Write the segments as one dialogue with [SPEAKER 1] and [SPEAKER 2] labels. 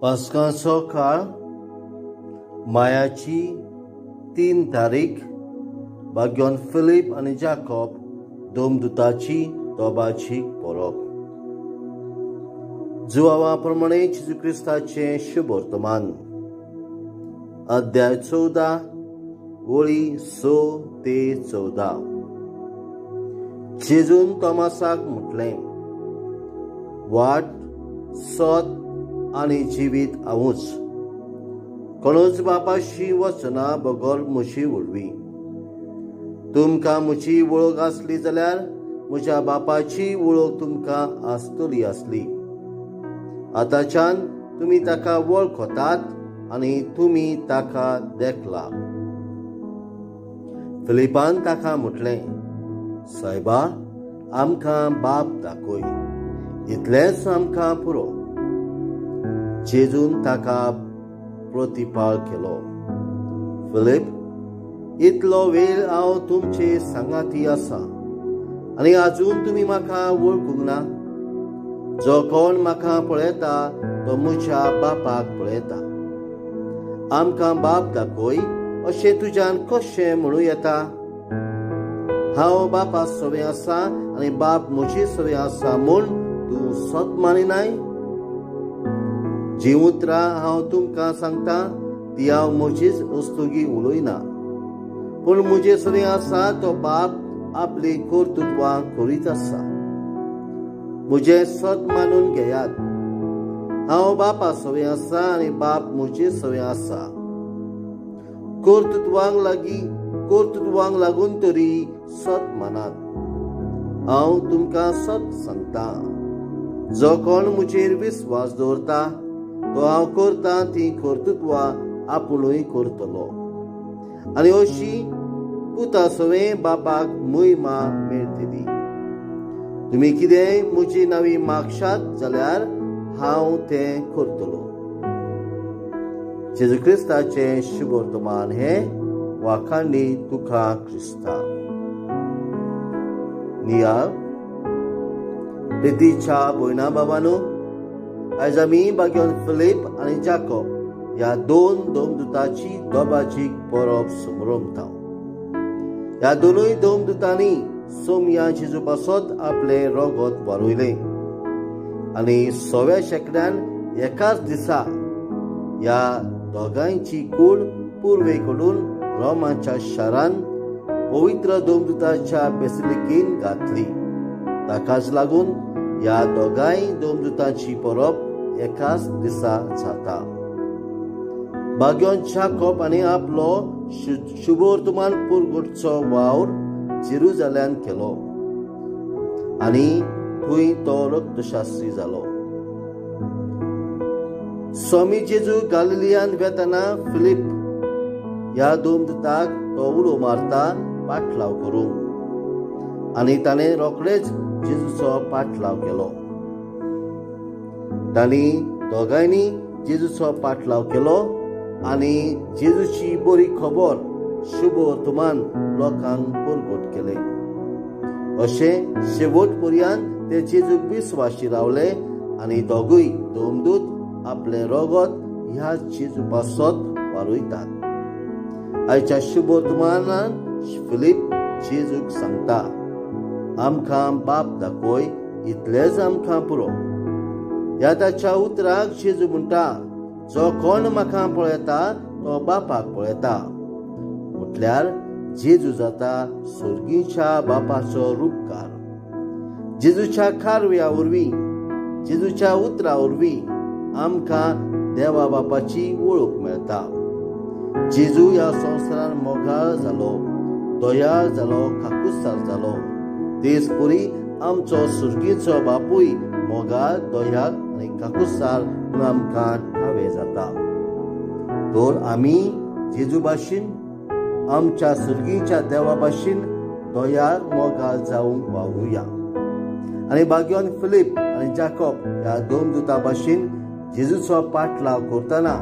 [SPEAKER 1] पास्काचो काळ मायाची 3 तारीख भाग्योन फिलीप आनी जाकोब दोमदुताची तोबाची परब जुवावा प्रमाणे जेजू क्रिस्ताचे शुभ वर्तमान अध्याय 14 वळी 6 ते 14. जेजून तोमासाक म्हटलें, वाट सोद आनी जिवीत हांवूच. कोणूच बापाशी वचना बगोर म्हजी वळवी. तुमकां म्हजी वळख आसली जाल्यार म्हज्या बापाची वळख तुमकां आसतली आसली. आतांच्यान तुमी ताका वळखतात आनी तुमी ताका देखला. फिलिपान ताका म्हटलें, सायबा, आमकां बाप दाखय, इतलेंच आमकां पुरो. जेजून ताका प्रतिपाळ केलो, फिलीप, इतलो वेळ हांव तुमचे सांगाती आसा आनी आजून तुमी म्हाका वळखूंक ना. जो कोण म्हाका पळयता तो म्हज्या बापाक पळयता. आमकां बाप दाखय अशें तुज्यान कशें म्हणूं येता? हांव बापा सवे आसा आनी बाप म्हजे सवे आसा म्हूण तूं सत मानिनाय? जी उतरां हांव तुमकां सांगता ती हांव म्हजीच वस्तुगी उलयना, पूण म्हजे सवे आसा तो बाप आपली कर्तुत्वां करीत आसा. म्हजे सत मानून घेयात. हांव बापा सवे आसा आनी बाप म्हजे सवे आसा. कर्तुत्वांक लागून तरी सत मानात. हांव तुमकां सत सांगता, जो कोण म्हजेर विस्वास दवरता तो हांव करता ती कर्तुत्वां आपुणूय करतलो आनी अशी पुता सवे बापाक महिमा मेळटली. तुमी कितेंय म्हजे नांवी मागशात जाल्यार हांव तें करतलो. जेजू क्रिस्ताचें शुभ वर्तमान हें वाखाणली तुका क्रिस्ता. नियाळ प्रितीच्या भयणा बाबांनो, आयज आमी भाग्योन फिलीप आनी जाकोब ह्या 2 दोमदुतांची तोबाची परब समरमता. ह्या दोनूय दोमदुतांनी सोमया जेजू पासत आपले रगत वारयलें आनी 6व्या शेंकड्यान एकाच दिसा ह्या दोगांयची कूड पूर्वेकडून रोमाच्या शारान पवित्र दोमदुतांच्या बेसिलिकेन घातली. ताकाच लागून ह्या दोगांय दोमदुतांची परब एकाच दिसा जाता. भाग्योन जाकोब आनी आपलो शुभ वर्तमान पुरगुटचो वावर जेरुजाल्यान केलो आनी थंय तो रक्तशास्त्री जालो. स्वामी जेजू गालिलियान वेतना फिलीप ह्या दोमदुताक तो उलो मारता पाटलाव करूंक आनी ताणें रोखडेच जेजूचो पाटलाव केलो. तांणी दोगांयनी जेजूचो पाटलाव केलो आनी जेजूची बरी खबर शुभ वर्तमान लोकांक परगट केलें. अशें शेवट पर्यंत ते जेजूक विस्वासी रावले आनी दोगूय दोमदूत आपले रगत ह्या जेजू पासत वारयतात. आयच्या शुभ वर्तमानान फिलीप जेजूक सांगता, आमकां बाप दाखय, इतलेंच आमकां पुरो. ह्या ताच्या उतराक जेजू म्हणटा, जो कोण म्हाका पळयता तो बापाक पळयता. म्हटल्यार जेजू जाता सर्गीच्या बापाचो रूपकार. जेजूच्या खारव्या वरवीं, जेजूच्या उतरा वरवीं आमकां देवा बापाची वळख मेळटा. जेजू ह्या संवसारान मोगाळ जालो, दोयाळ जालो, काकुसार जालो. तेच परी आमचो सुर्गीचो बापूय मोगाळ, दोयाळ आनी काकुसार म्हूण आमकां ठावे जाता. तर आमी जेजू भाशेन आमच्या सुर्गीच्या देवा भाशेन दोयाळ मोगाळ जावंक वावरुया आनी भाग्योन फिलीप आनी जाकोब ह्या दोमदुतां भाशेन जेजूचो पाटलाव करतना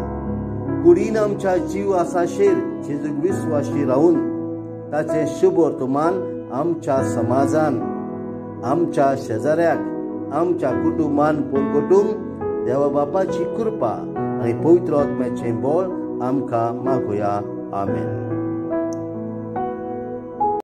[SPEAKER 1] कुडीन आमच्या जीव आसाशेर जेजूक विस्वासी रावून ताचे शुभ वर्तमान आमच्या समाजान, आमच्या शेजाऱ्याक, आमच्या कुटुंबान परगटूंक देवा बापाची कृपा आनी पवित्र आत्म्याचें बळ आमकां मागुया. आमेन.